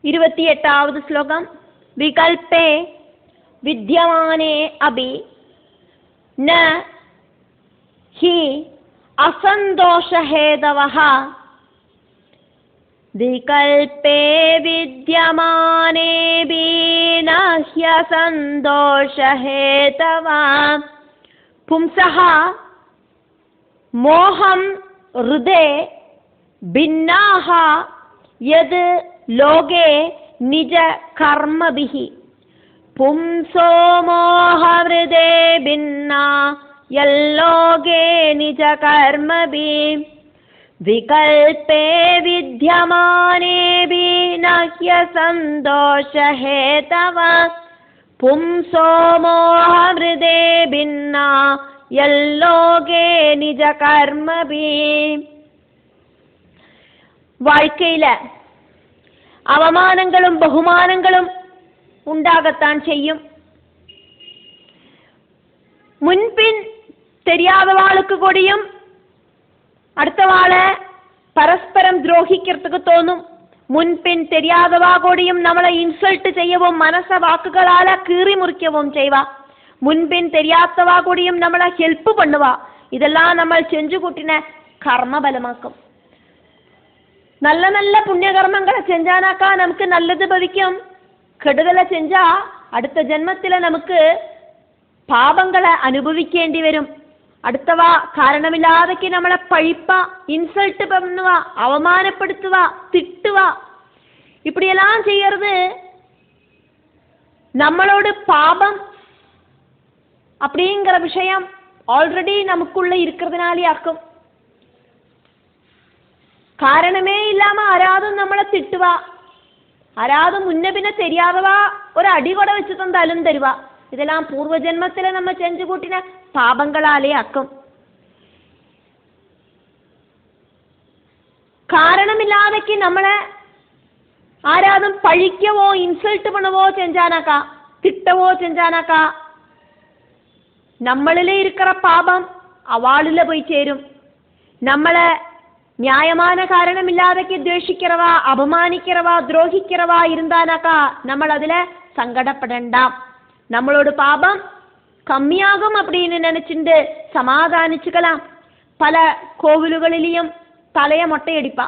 28வது ஸ்லோகம். விகல்பே வித்யமானே அபி ந ஹி असन्तोषहेतवः विकल्पे विद्यमानेऽपि न ह्यसन्तोषहेतवः पुंसः मोहं हृदे भिन्नाः यद् लोके निज कर्मभिः पुंसो मोहहृदे भिन्ना यल्लोके निज कर्मभिः विकल्पे विद्यमानेऽपि न ह्यसन्तोषहेतवः पुंसो मोहहृदे भिन्ना यल्लोके निज कर्मभिः. வாழ்க்கையில அவமானங்களும் பகுமானங்களும் உண்டாகத்தான் செய்யும். முன்பின் தெரியாதவாளுக்கு கூடியும் அடுத்தவாளை பரஸ்பரம் துரோகிக்கிறதுக்கு தோணும். முன்பின் தெரியாதவா கூடியும் நம்மளை இன்சல்ட் செய்யவும் மனச வாக்குகளால கீறி முறிக்கவும் செய்வா. முன்பின் தெரியாதவா கூடியும் நம்மளை ஹெல்ப் பண்ணுவா. இதெல்லாம் நம்ம செஞ்சு கூட்டின கர்ம பலமாக்கும். நல்ல நல்ல புண்ணிய கர்மங்களை செஞ்சானாக்கா நமக்கு நல்லது பவிக்கும். கெடுதலை செஞ்சா அடுத்த ஜென்மத்தில் நமக்கு பாபங்களை அனுபவிക്കേണ്ടി வரும். അടുത്തവാ കാരണമില്ലാതൊക്കെ നമ്മളെ പഴിപ്പ, ഇൻസൾട്ട് பண்ணுவா, அவமானப்படுத்துவா, திட்டுவா. இப்படியெல்லாம் செய்யறது நம்மளோட பாபம் அப்படிங்கிற விஷயம் ஆல்ரெடி நமக்குள்ள இருக்கிறதுனாலே ஆக்கும். காரணமே இல்லாம ஆராதும் നമ്മളെ திட்டுவா, ആരാതും മുന്നേ പിന്നെ தெரியாதவா ഒരു അടി കൂടെ വെച്ച് തന്നാലും തരുവാ. ഇതെല്ലാം പൂർവജന്മത്തിൽ നമ്മൾ ചെഞ്ചു കൂട്ടിന പാപങ്ങളാലേ ആക്കും. കാരണമില്ലാതൊക്കെ നമ്മളെ ആരാതും പഴിക്കവോ ഇൻസൾട്ട് பண்ணவோ செஞ்சானாக்கா, திட்டவோ செஞ்சானாக்கா നമ്മളിലെ இருக்கிற பாபம் அவளுல போய் சேரும். നമ്മളെ நியாயமான காரணம் இல்லாதக்கு துவேஷிக்கிறவா, அபமானிக்கிறவா, துரோகிக்கிறவா இருந்தானாக்கா നമ്മൾ அதில் சங்கடப்படண்டாம். நம்மளோட பாபம் கம்மியாகும் அப்படின்னு நினைச்சுட்டு சமாதானிச்சுக்கலாம். பல கோவில்களிலையும் தலைய மொட்டையடிப்பா,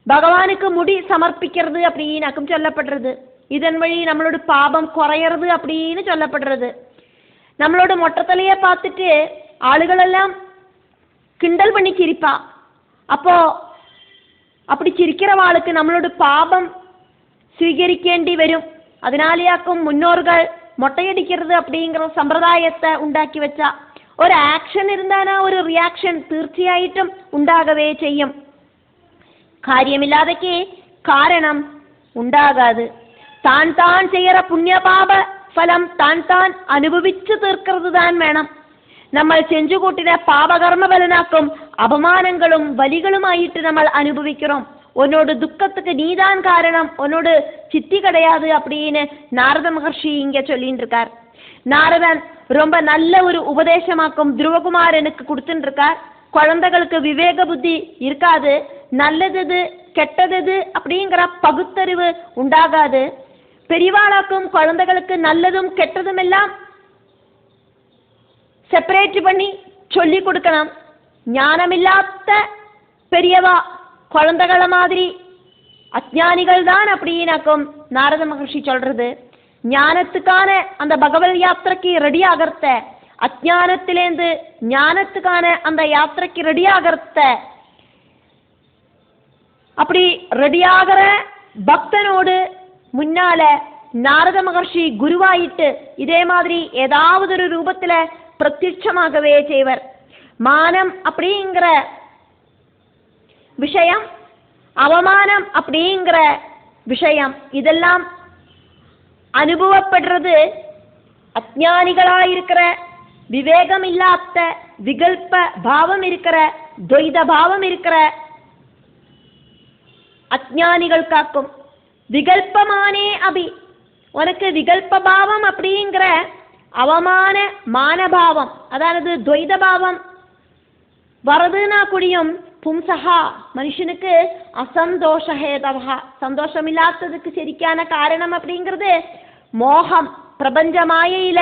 பகவானுக்கு முடி சமர்ப்பிக்கிறது அப்படின்னு சொல்லப்படுறது. இதன் வழி நம்மளோட பாபம் குறையிறது அப்படின்னு சொல்லப்படுறது. நம்மளோட மொட்டை தலையை பார்த்துட்டு ஆளுகளெல்லாம் கிண்டல் பண்ணி சிரிப்பா. அப்போ அப்படி சிரிக்கிறவாளுக்கு நம்மளோட பாபம் സ്വീകരിക്കേണ്ടി വരും. അതിനാലെയാക്കും മുന്നോറുകൾ മൊട്ടയടിക്കരുത് அப்படிங்கிற സമ്പ്രദായത്തെ ഉണ്ടാക്കി വെച്ച ഒരു ആക്ഷൻ இருந்தானா ഒരു റിയാക്ഷൻ തീർച്ചയായിട്ടും ഉണ്ടാകവേ ചെയ്യും. കാര്യമില്ലാതൊക്കെ കാരണം ഉണ്ടാകാது. தான் தான் செய்யற புண்ணிய பாப ഫലം தான் தான் അനുഭവിച്ചു തീർക്കുന്നത് താൻ വേണം. നമ്മൾ ചെഞ്ചുകൂട്ടിനെ പാപകർമ്മ ബലനാക്കും അപമാനങ്ങളും വലികളുമായിട്ട് നമ്മൾ അനുഭവിக்கிறோம். உன்னோட துக்கத்துக்கு நீதான் காரணம், உன்னோட சித்தி கிடையாது அப்படின்னு நாரத மகர்ஷி இங்க சொல்லிட்டு இருக்கார். நாரதன் ரொம்ப நல்ல ஒரு உபதேசமாக்கும் துருவகுமாரனுக்கு கொடுத்துட்டு இருக்கார். குழந்தைகளுக்கு விவேக புத்தி இருக்காது, நல்லது கெட்டது அப்படிங்கிற பகுத்தறிவு உண்டாகாது. பெரியவாளாக்கும் குழந்தைகளுக்கு நல்லதும் கெட்டதும் எல்லாம் செப்பரேட் பண்ணி சொல்லி கொடுக்கணும். ஞானமில்லாத பெரியவா குழந்தைகள மாதிரி அஜ்ஞானிகள் தான் அப்படின்னாக்கும் நாரத மகர்ஷி சொல்றது. ஞானத்துக்கான அந்த பகவத் யாத்திரைக்கு ரெடி ஆகிறத, அஜ்ஞானத்திலேருந்து ஞானத்துக்கான அந்த யாத்திரைக்கு ரெடி ஆகிறத, அப்படி ரெடியாகிற பக்தனோடு முன்னால நாரத மகர்ஷி குருவாயிட்டு இதே மாதிரி ஏதாவது ஒரு ரூபத்துல பிரத்யட்சமாகவே செய்வர். மானம் அப்படிங்கிற விஷயம், அவமானம் அப்படிங்கிற விஷயம் இதெல்லாம் அனுபவப்படுறது அஜ்ஞானிகளாயிருக்கிற, விவேகம் இல்லாத, விகல்ப பாவம் இருக்கிற, துவைத பாவம் இருக்கிற அஜ்ஞானிகளுக்காக்கும். விகல்பமானே அபி, உனக்கு விகல்ப பாவம் அப்படிங்கிற அவமான மானபாவம், அதாவது துவைத பாவம் வரதுன்னா கூடியும் பும்சக மனுஷனுக்கு அசந்தோஷஹேதவ சந்தோஷமில்லாததுக்கு சரிக்கான காரணம் அப்படிங்கிறது மோகம். பிரபஞ்ச மாயையில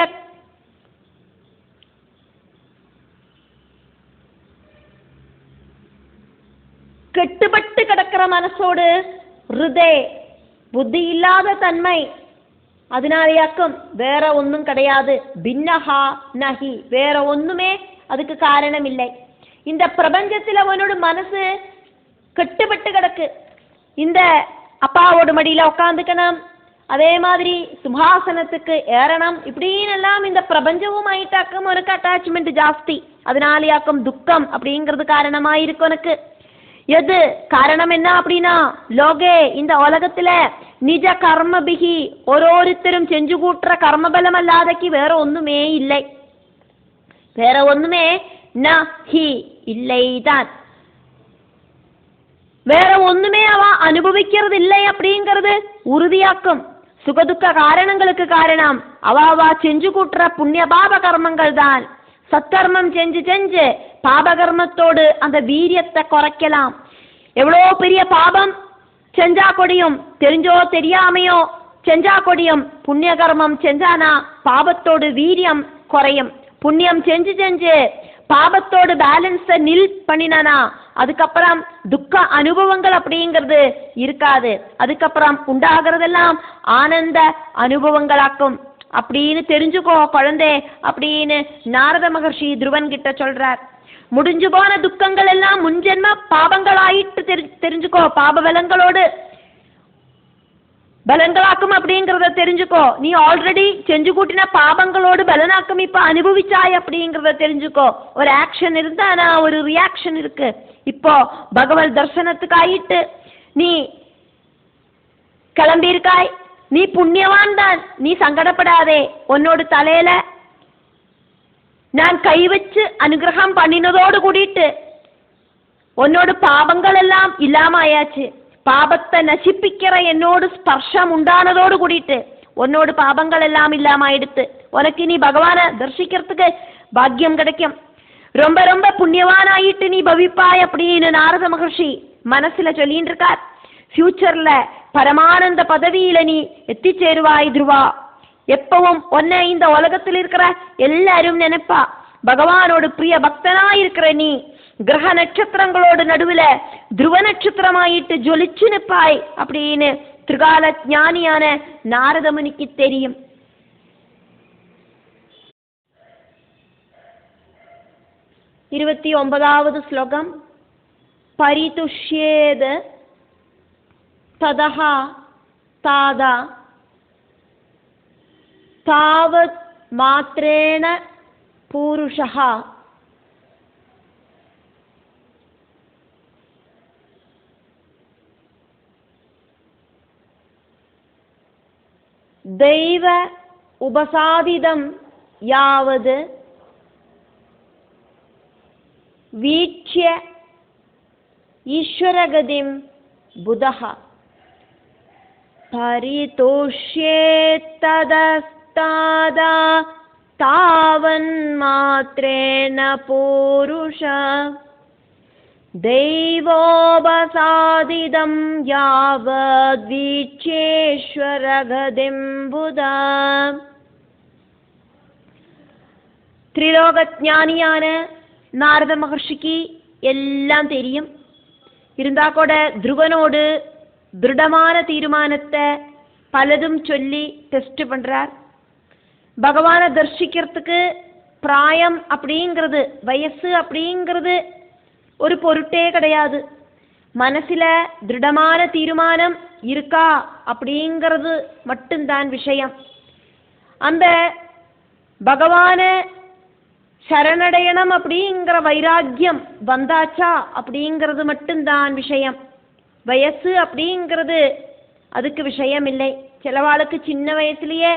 கெட்டுப்பட்டு கிடக்கிற மனசோடு ஹிருதே புத்தி இல்லாத தன்மை, அதனாலேயாக்கும். வேற ஒன்றும் கிடையாது. பின்னஹா நஹி, வேற ஒண்ணுமே அதுக்கு காரணம் இல்லை. இந்த பிரபஞ்சத்தில் அவனோட மனசு கெட்டுப்பட்டு கிடக்கு. இந்த அப்பாவோட மடியில உட்காந்துக்கணும், அதே மாதிரி சிம்ஹாசனத்துக்கு ஏறணும், இப்படின்னு எல்லாம் இந்த பிரபஞ்சமும் ஆயிட்டாக்கும் உனக்கு அட்டாச்மெண்ட் ஜாஸ்தி. அதனாலேயாக்கும் துக்கம் அப்படிங்கிறது காரணமாயிருக்கு உனக்கு. எது காரணம் என்ன அப்படின்னா, லோகே இந்த உலகத்துல நிஜ கர்மபிகி ஓரோருத்தரும் செஞ்சு கூட்டுற கர்மபலம் அல்லாதக்கு வேற ஒண்ணுமே இல்லை. வேற ஒண்ணுமே நஹி இல்லைதான். வேற ஒண்ணுமே அவ அனுபவிக்கிறது இல்லை அப்படிங்கிறது உறுதியாக்கும். சுகதுக்க காரணங்களுக்கு காரணம் அவ செஞ்சு கூட்டுற புண்ணிய பாப கர்மங்கள் தான். சத்கர்மம் செஞ்சு செஞ்சு பாபகர்மத்தோடு அந்த வீரியத்தை குறைக்கலாம். எவ்வளோ பெரிய பாபம் செஞ்சா கொடியும், தெரிஞ்சோ தெரியாமையோ செஞ்சா கொடியும். புண்ணிய கர்மம் செஞ்சானா பாபத்தோடு வீரியம் குறையும். புண்ணியம் செஞ்சு செஞ்சு பாபத்தோடு பேலன்ஸை நில் பண்ணினானா அதுக்கப்புறம் துக்க அனுபவங்கள் அப்படிங்கிறது இருக்காது. அதுக்கப்புறம் உண்டாகிறதெல்லாம் ஆனந்த அனுபவங்களாக்கும் அப்படின்னு தெரிஞ்சுக்கோ குழந்தை அப்படின்னு நாரத மகர்ஷி துருவன் கிட்ட சொல்றார். முடிஞ்சு போன துக்கங்கள் எல்லாம் முன்ஜென்ம பாபங்களாயிட்டு தெரிஞ்சுக்கோ. பாப பலங்களோடு பலன்களாக்கும் அப்படிங்கிறத தெரிஞ்சுக்கோ. நீ ஆல்ரெடி செஞ்சு கூட்டின பாபங்களோடு பலனாக்கும் இப்ப அனுபவிச்சாய் அப்படிங்கிறத தெரிஞ்சுக்கோ. ஒரு ஆக்ஷன் இருந்தானா ஒரு ரியாக்ஷன் இருக்கு. இப்போ பகவத் தர்சனத்துக்கு ஆயிட்டு நீ கிளம்பியிருக்காய், நீ புண்ணியவான் தான், நீ சங்கடப்படாதே. உன்னோட தலையில நான் கை வச்சு அனுகிரகம் பண்ணினதோடு கூடிட்டு உன்னோட பாபங்கள் எல்லாம் இல்லாம ஆயாச்சு. பாபத்தை நசிப்பிக்கிற என்னோடு ஸ்பர்ஷம் உண்டானதோடு கூடிட்டு உன்னோட பாபங்கள் எல்லாம் இல்லாம ஆயிடுத்து. உனக்கு நீ பகவானை தரிசிக்கிறதுக்கு பாக்கியம் கிடைக்கும். ரொம்ப ரொம்ப புண்ணியவான் ஆயிட்டு நீ பவிப்பாய் அப்படின்னு நாரத மகர்ஷி மனசுல சொல்லிட்டு இருக்கார். ஃபியூச்சர்ல பரமானந்த பதவியில நீ எத்தி சேருவாய் துருவா. எப்பவும் உன்னை இந்த உலகத்தில் இருக்கிற எல்லாரும் நினைப்பா. பகவானோட பிரிய பக்தனா இருக்கிற நீ கிரக நட்சத்திரங்களோட நடுவுல துருவ நட்சத்திரமாயிட்டு ஜொலிச்சு நிற்பாய் அப்படின்னு திரிகால ஞானியான நாரத முனிக்கு தெரியும். இருபத்தி 9வது ஸ்லோகம். பரிதுஷ்யேத ததஹா தாதா தாவத் மாத்ரேண பூருஷஹ தெய்வ உபசாதிதம் யாவது வீட்சிய ஈஸ்வரகதிம் புதஹ பரிதோஷ்யேத்ததஸ்தாதா தாவன்மாத்ரேண பூருஷ தெய்வோபசாதிதம் யாவத்வீட்சேஸ்வரகதிம் புதா. திரிலோகஞானியான நாரத மகர்ஷிக்கு எல்லாம் தெரியும். இருந்தா கூட துருவனோடு திருடமான தீர்மானத்தை பலதும் சொல்லி டெஸ்ட் பண்றார். பகவானை தரிசிக்கிறதுக்கு பிராயம் அப்படிங்கிறது, வயசு அப்படிங்கிறது ஒரு பொருட்டே கிடையாது. மனசுல திருடமான தீர்மானம் இருக்கா அப்படிங்கிறது மட்டும்தான் விஷயம். அந்த பகவான சரணடையணும் அப்படிங்கிற வைராக்கியம் வந்தாச்சா அப்படிங்கிறது மட்டும்தான் விஷயம். வயசு அப்படிங்கிறது அதுக்கு விஷயம் இல்லை. சிலவாளுக்கு சின்ன வயசுலயே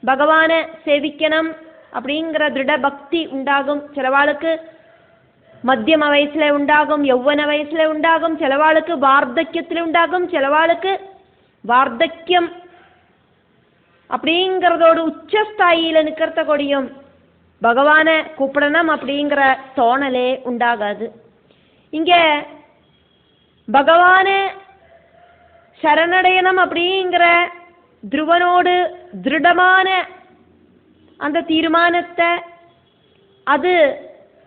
பகவானை சேவிக்கணும் அப்படிங்கிற திருட பக்தி உண்டாகும். சிலவாளுக்கு மத்தியம வயசுல உண்டாகும், யௌவன வயசுல உண்டாகும், சிலவாளுக்கு வார்த்தக்கியத்தில் உண்டாகும், சிலவாளுக்கு வார்த்தக்கியம் அப்படிங்கிறதோடு உச்சஸ்தாயில நிற்கிறத கொடியும் பகவானை கூப்பிடணும் அப்படிங்கிற தோணலே உண்டாகாது. இங்கே பகவானே சரணடையணும் அப்படிங்கிற துருவனோடு திருடமான அந்த தீர்மானத்தை அது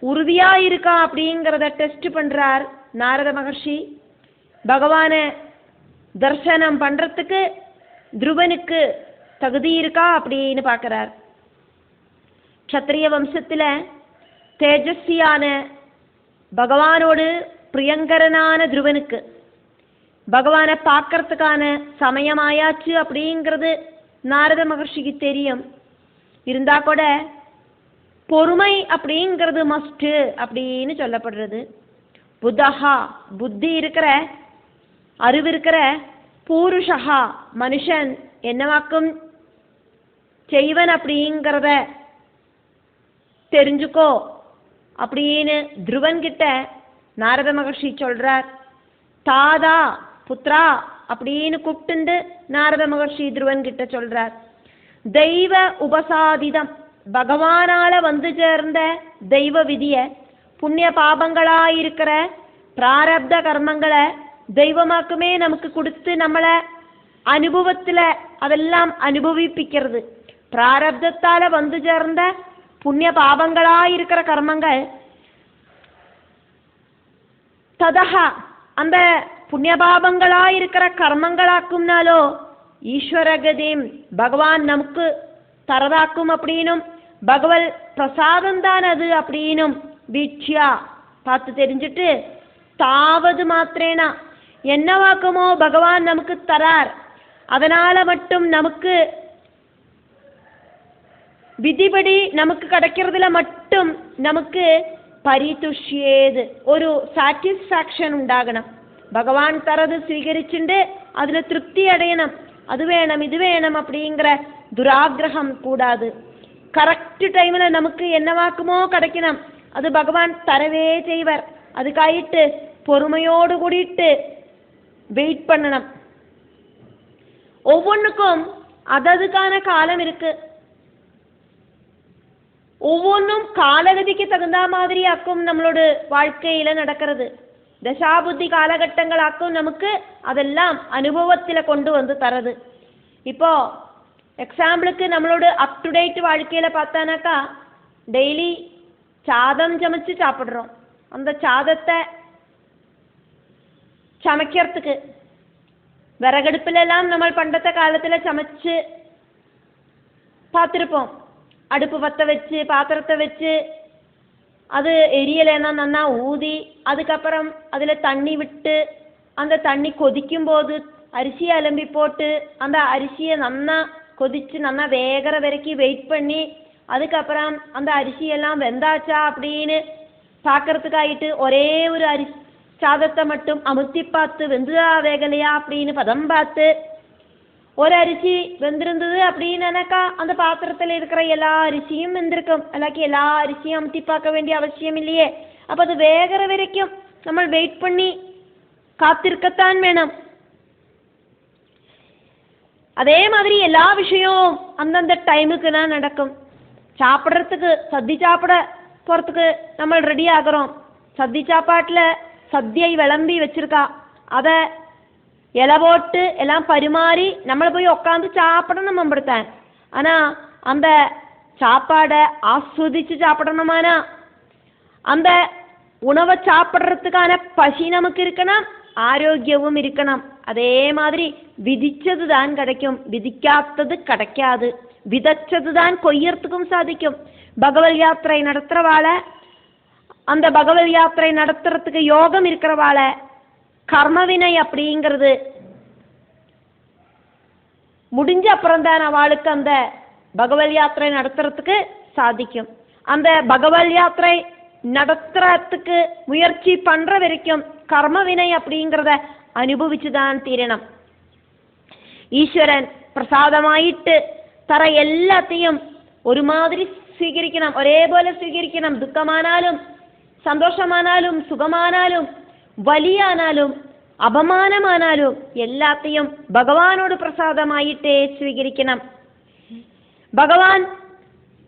உறுதியா இருக்கா அப்படிங்கிறத டெஸ்ட் பண்றார் நாரத மகர்ஷி. பகவானை தர்சனம் பண்றதுக்கு துருவனுக்கு தகுதி இருக்கா அப்படின்னு பார்க்கிறார். க்ஷத்ரிய வம்சத்துல தேஜஸ்வியான பகவானோடு பிரியங்கரனான துருவனுக்கு பகவானை பார்க்கறதுக்கான சமயமாயாச்சு அப்படிங்கிறது நாரத மகர்ஷிக்கு தெரியும். இருந்தா கூட பொறுமை அப்படிங்கிறது மஸ்ட் அப்படின்னு சொல்லப்படுறது. புத்தஹா புத்தி இருக்கிற அறிவு இருக்கிற பூருஷா மனுஷன் என்னவாக்கும் செய்வன் அப்படிங்கிறத தெரிஞ்சுக்கோ அப்படின்னு துருவன் கிட்ட நாரத மகர்ஷி சொல்றார். தாதா புத்ரா அப்படின்னு கூப்பிட்டு நாரத மகர்ஷி துருவன் கிட்ட சொல்றார். தெய்வ உபசாதிதம் பகவானால வந்து சேர்ந்த தெய்வ விதிய புண்ணிய பாபங்களாயிருக்கிற பிராரப்த கர்மங்களை தெய்வமாக்குமே நமக்கு கொடுத்து நம்மளை அனுபவத்துல அதெல்லாம் அனுபவிப்பிக்கிறது. பிராரப்தத்தால வந்து சேர்ந்த புண்ணிய பாபங்களாயிருக்கிற கர்மங்கள் ததஹா அந்த புண்ணிய பாபங்களாயிருக்கிற கர்மங்களாக்கும்னாலோ ஈஸ்வரகதிம் பகவான் நமக்கு தரதாக்கும் அப்படின்னும் பகவல் பிரசாதம் தான் அது அப்படின்னும் வீட்சியா பார்த்து தெரிஞ்சுட்டு தாவது மாத்திரேனா என்னவாக்குமோ பகவான் நமக்கு தரார், அதனால மட்டும் நமக்கு விதிபடி நமக்கு கிடைக்கிறதுல மட்டும் நமக்கு பரிதுஷ்யேது ஒரு சாட்டிஸ்ஃபேக்ஷன் உண்டாகணும். பகவான் தரது സ്വീകരിச்சுண்டு அதுல திருப்தி அடையணும். அது வேணும் இது வேணும் அப்படிங்கிற துராகிரகம் கூடாது. கரெக்ட் டைம்ல நமக்கு என்னவாக்குமோ கிடைக்கணும், அது பகவான் தரவே செய்வர். அதுக்காயிட்டு பொறுமையோடு கூடிட்டு வெயிட் பண்ணணும். ஒவ்வொன்றுக்கும் அததுக்கான காலம் இருக்கு. ஒவ்வொன்றும் காலகதிக்கு தகுந்த மாதிரி ஆக்கும் நம்மளோட வாழ்க்கையில நடக்கிறது. தசாபுத்தி காலகட்டங்களாக்கும் நமக்கு அதெல்லாம் அனுபவத்தில் கொண்டு வந்து தரது. இப்போ எக்ஸாம்பிளுக்கு நம்மளோட அப் டு டேட் வாழ்க்கையில பார்த்தானாக்கா டெய்லி சாதம் சமைச்சு சாப்பிட்றோம். அந்த சாதத்தை சமைக்கிறதுக்கு விறகடுப்புலாம் நம்ம பண்டத்த காலத்தில் சமைச்சு பார்த்துருப்போம். அடுப்பு பற்ற வச்சு பாத்திரத்தை வச்சு அது எரியலைன்னா நன்னா ஊதி அதுக்கப்புறம் அதில் தண்ணி விட்டு அந்த தண்ணி கொதிக்கும் போது அரிசியை அலம்பி போட்டு அந்த அரிசியை நன்னா கொதிச்சு நன்னா வேகிற வரைக்கும் வெயிட் பண்ணி அதுக்கப்புறம் அந்த அரிசியெல்லாம் வெந்தாச்சா அப்படின்னு பார்க்கறதுக்காயிட்டு ஒரே ஒரு சாதத்தை மட்டும் அமுத்தி பார்த்து வெந்துதா வேகலையா அப்படின்னு பதம் பார்த்து ஒரு அரிசி வெந்திருந்தது அப்படின்னாக்கா அந்த பாத்திரத்தில் இருக்கிற எல்லா அரிசியும் வெந்திருக்கும். அல்லாக்கி எல்லா அரிசியும் அமுத்தி பார்க்க வேண்டிய அவசியம் இல்லையே. அப்போ அது வேகிற வரைக்கும் நம்ம வெயிட் பண்ணி காத்திருக்கத்தான் வேணும். அதே மாதிரி எல்லா விஷயமும் அந்தந்த டைமுக்கு தான் நடக்கும். சாப்பிட்றதுக்கு சத்தி சாப்பிட போகிறதுக்கு நம்ம ரெடி ஆகிறோம். சத்தி சாப்பாட்டில் சத்தியை விளம்பி வச்சிருக்கா, அதை இலை போட்டு எல்லாம் பரிமாறி நம்மளை போய் உட்காந்து சாப்பிடணும் நம்படுத்தேன். ஆனால் அந்த சாப்பாடை ஆஸ்வதித்து சாப்பிடணுமானா அந்த உணவை சாப்பிட்றதுக்கான பசி நமக்கு இருக்கணும், ஆரோக்கியமும் இருக்கணும். அதே மாதிரி விதிச்சது தான் கிடைக்கும், விதிக்காத்தது கிடைக்காது. விதைச்சது தான் கொய்யறதுக்கும் சாதிக்கும். பகவத் யாத்திரை நடத்துகிறவாளை அந்த பகவத் யாத்திரை நடத்துறதுக்கு யோகம் இருக்கிறவாளை கர்மவினை அப்படிங்கிறது முடிஞ்ச அப்புறம் தான் அவளுக்கு அந்த பகவத் யாத்திரை நடத்துறதுக்கு சாதிக்கும். அந்த பகவத் யாத்திரை நடத்துறதுக்கு முயற்சி பண்ற வரைக்கும் கர்மவினை அப்படிங்கிறத அனுபவிச்சுதான் தீரணும். ஈஸ்வரன் பிரசாதமாயிட்டு தர எல்லாத்தையும் ஒரு மாதிரி സ്വീകരിക്കണം, ഒരേപോലെ സ്വീകരിക്കണം. ദുഃഖമാനാലും സന്തോഷമാനാലും സുഖമാനാലും വലിയാനാലും അപമാനമാനാലും എല്ലാത്തെയും ഭഗവാനോട് പ്രസാദമായിട്ടേ സ്വീകരിക്കണം. ഭഗവാൻ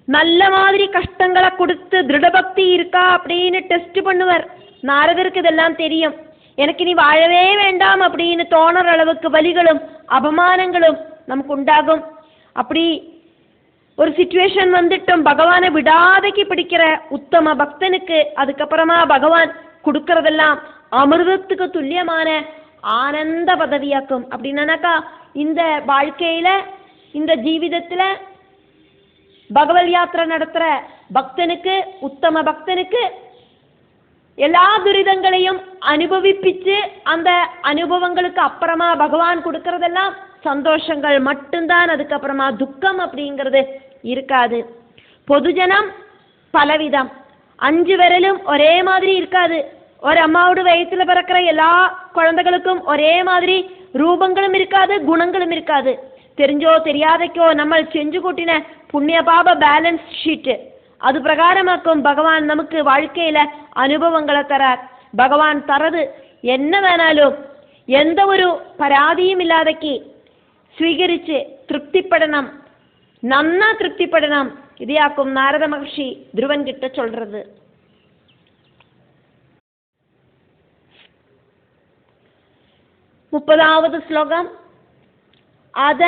நல்ல மாதிரி கஷ்டங்களை கொடுத்து திருடபக்தி இருக்கா அப்படின்னு டெஸ்ட் பண்ணுவார். நாரதருக்கு இதெல்லாம் தெரியும். എനിക്കിനി വാഴവേ വേണ്ടാം அப்படின்னு தோணுற அளவுக்கு வலிகளும் அபமானங்களும் நமக்கு உண்டாகும். அப்படி ஒரு சிச்சுவேஷன் வந்துட்டும் பகவானை விடாதைக்கு பிடிக்கிற உத்தம பக்தனுக்கு அதுக்கப்புறமா பகவான் கொடுக்கறதெல்லாம் அமிர்தத்துக்கு துல்லியமான ஆனந்த பதவியாக்கும். அப்படின்னாக்கா இந்த வாழ்க்கையில இந்த ஜீவிதத்துல பகவத் யாத்திரை நடத்துற பக்தனுக்கு உத்தம பக்தனுக்கு எல்லா துரிதங்களையும் அனுபவிப்பிச்சு அந்த அனுபவங்களுக்கு அப்புறமா பகவான் கொடுக்கறதெல்லாம் சந்தோஷங்கள் மட்டும்தான். அதுக்கப்புறமா துக்கம் அப்படிங்கிறது இருக்காது. பொதுஜனம் பலவிதம், 5 விரலும் ஒரே மாதிரி இருக்காது. ஒரு அம்மாவோட வயிற்றுல பிறக்கிற எல்லா குழந்தைகளுக்கும் ஒரே மாதிரி ரூபங்களும் இருக்காது, குணங்களும் இருக்காது. தெரிஞ்சோ தெரியாதைக்கோ நம்ம செஞ்சு கூட்டின புண்ணிய பாப பேலன்ஸ் ஷீட்டு அது பிரகாரமாக்கும் பகவான் நமக்கு வாழ்க்கையில அனுபவங்களை தரார். பகவான் தரது என்ன வேணாலும் எந்த ஒரு பராதியும் இல்லாதக்கு സ്വീകരിച്ച് തൃപ്തിപ്പെടണം, നന്നാ തൃപ്തിപ്പെടണം. ഇതാക്കും നാരദ മഹർഷി ധ്രുവൻ കിട്ട ചൊല്றது. 30வது ശ്ലോകം. അത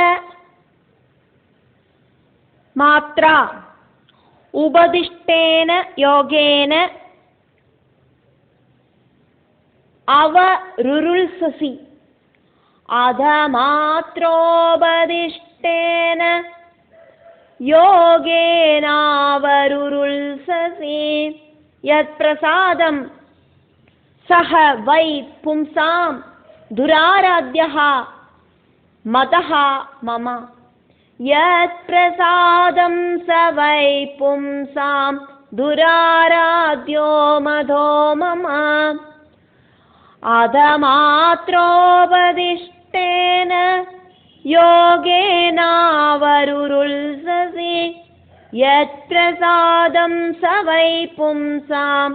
മാത്ര ഉപദിഷ്ടേന യോഗേന അവരുരുത്സസി. അധമാത്രോപദിഷ്ടേന യോഗേനാവരുരുത്സസി. യത്പ്രസാദം സഹ വൈ പുംസാം ദുരാരാധ്യഃ മതഃ മമ. യത്പ്രസാദം സ വൈ പുംസാം ദുരാരാധ്യോ മധോ മമ. അധമാത്രോപദിഷ്ടേന യോഗേനാവരുരുത്സസി. യത്പ്രസാദം സ വൈ പുംസാം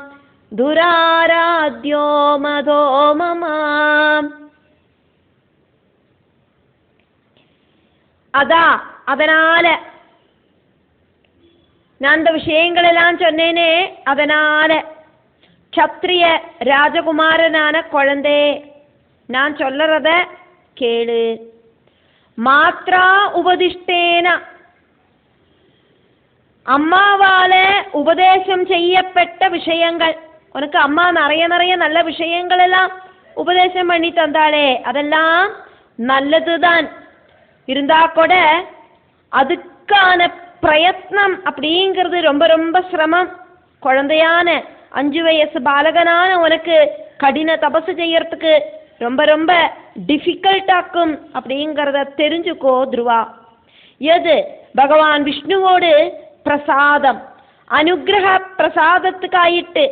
ദുരാരാധ്യോ മധോ മമ. அதனால நான் இந்த விஷயங்கள் எல்லாம் சொன்னேனே, அதனால க்ஷத்ரிய ராஜகுமாரனான குழந்தை நான் சொல்லறத கேளு. மாத்ரா உபதிஷ்டேன அம்மாவால உபதேசம் செய்யப்பட்ட விஷயங்கள். உனக்கு அம்மா நிறைய நிறைய நல்ல விஷயங்கள் எல்லாம் உபதேசம் பண்ணி தந்தாளே, அதெல்லாம் நல்லதுதான். இருந்தா கூட அதுக்கான பிரயத்னம் அப்படிங்கிறது ரொம்ப ரொம்ப சிரமம். குழந்தையான 5 வயசு பாலகனான உனக்கு கடின தபசு செய்யறதுக்கு ரொம்ப ரொம்ப டிஃபிகல்ட்டாக்கும் அப்படிங்கிறத தெரிஞ்சுக்கோ துருவா. எது பகவான் விஷ்ணுவோடு பிரசாதம் அனுகிரக பிரசாதத்துக்காயிட்டு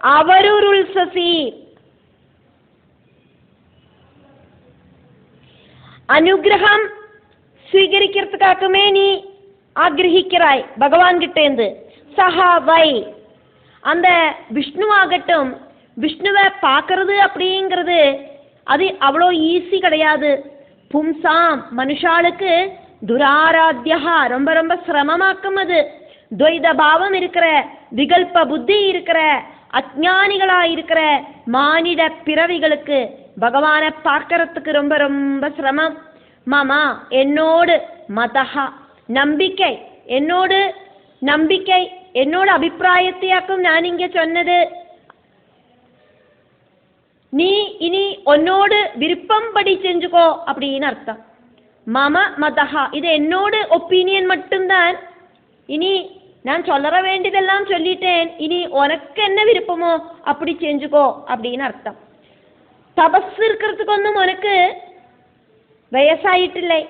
அவருருள்சசி அனுகிரகம் സ്വീകരിக்கிறதுக்காகவே நீ ஆகிரகிக்கிறாய் பகவான் கிட்டேந்து. சஹா வை அந்த விஷ்ணுவாகட்டும், விஷ்ணுவை பார்க்கறது அப்படிங்கிறது அது அவ்வளோ ஈஸி கிடையாது. பும்சாம் மனுஷாளுக்கு துராராத்தியா ரொம்ப ரொம்ப சிரமமாக்கும். அது துவைத பாவம் இருக்கிற, விகல்ப புத்தி இருக்கிற, அஜ்ஞானிகளா இருக்கிற மானிட பிறவிகளுக்கு பகவானை பார்க்கறதுக்கு ரொம்ப ரொம்ப சிரமம். மாமா என்னோடு மதஹா நம்பிக்கை, என்னோடு நம்பிக்கை, என்னோட அபிப்பிராயத்தையாக்கும் நான் இங்கே சொன்னது. நீ இனி உன்னோடு விருப்பம் படி செஞ்சுக்கோ அப்படின்னு அர்த்தம். மம மதஹா இது என்னோட ஒப்பீனியன் மட்டும்தான். இனி நான் சொல்லற வேண்டியதெல்லாம் சொல்லிட்டேன், இனி உனக்கு என்ன விருப்பமோ அப்படி செஞ்சுக்கோ அப்படின்னு அர்த்தம். தபஸ் இருக்கிறதுக்கு உனக்கு வயசாயிட்டில்லை.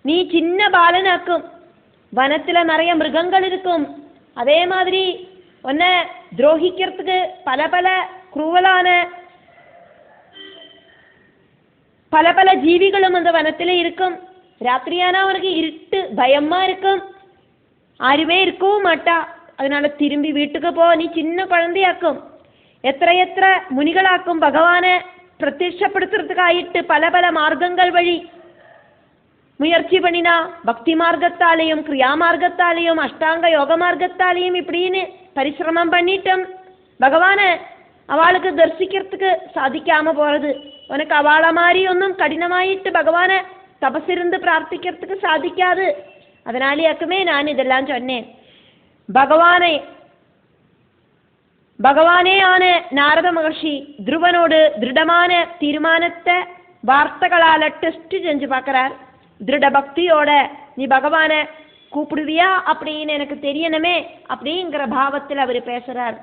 நீ சின்ன பாலனாக்கும். வனத்துல நிறைய மிருகங்கள் இருக்கும். அதே மாதிரி உன்னை துரோகிக்கிறதுக்கு பல பல குரூவலான பல பல ஜீவிகளும் அந்த வனத்துல இருக்கும். ராத்திரியானா உனக்கு இருட்டு பயமா இருக்கும், ஆருமே இருக்கவும் மாட்டா. அதனால திரும்பி வீட்டுக்கு போ. நீ சின்ன குழந்தையாக்கும். எത്ര എത്ര മുനികളാക്കും ഭഗവാനെ പ്രത്യക്ഷപ്പെടുത്തുறதுக்காயிட்டு பல பல மார்க்கங்கள் வழி முயற்சி பண்ணினா, பக்தி மார்க்கத்தாலையும் கிரியா மார்க்கத்தாலையும் அஷ்டாங்க யோக மார்க்கத்தாலையும் இப்படின்னு பரிசிரமம் பண்ணிட்டும் பகவானை அவளுக்கு தரிசிக்கிறதுக்கு சாதிக்காம போறது. உனக்கு அவளை மாதிரி ஒன்றும் கடினமாயிட்டு பகவானை தபசிருந்து பிரார்த்திக்கிறதுக்கு சாதிக்காது. அதனாலேயாக்குமே நான் இதெல்லாம் சொன்னேன். பகவானே ஆன நாரத மகர்ஷி துருவனோடு திருடமான தீர்மானத்தை வார்த்தைகளால டெஸ்ட் செஞ்சு பார்க்கறார். திருட பக்தியோட நீ பகவானை கூப்பிடுவியா அப்படின்னு எனக்கு தெரியணுமே அப்படிங்கிற பாவத்தில் அவர் பேசுறார்.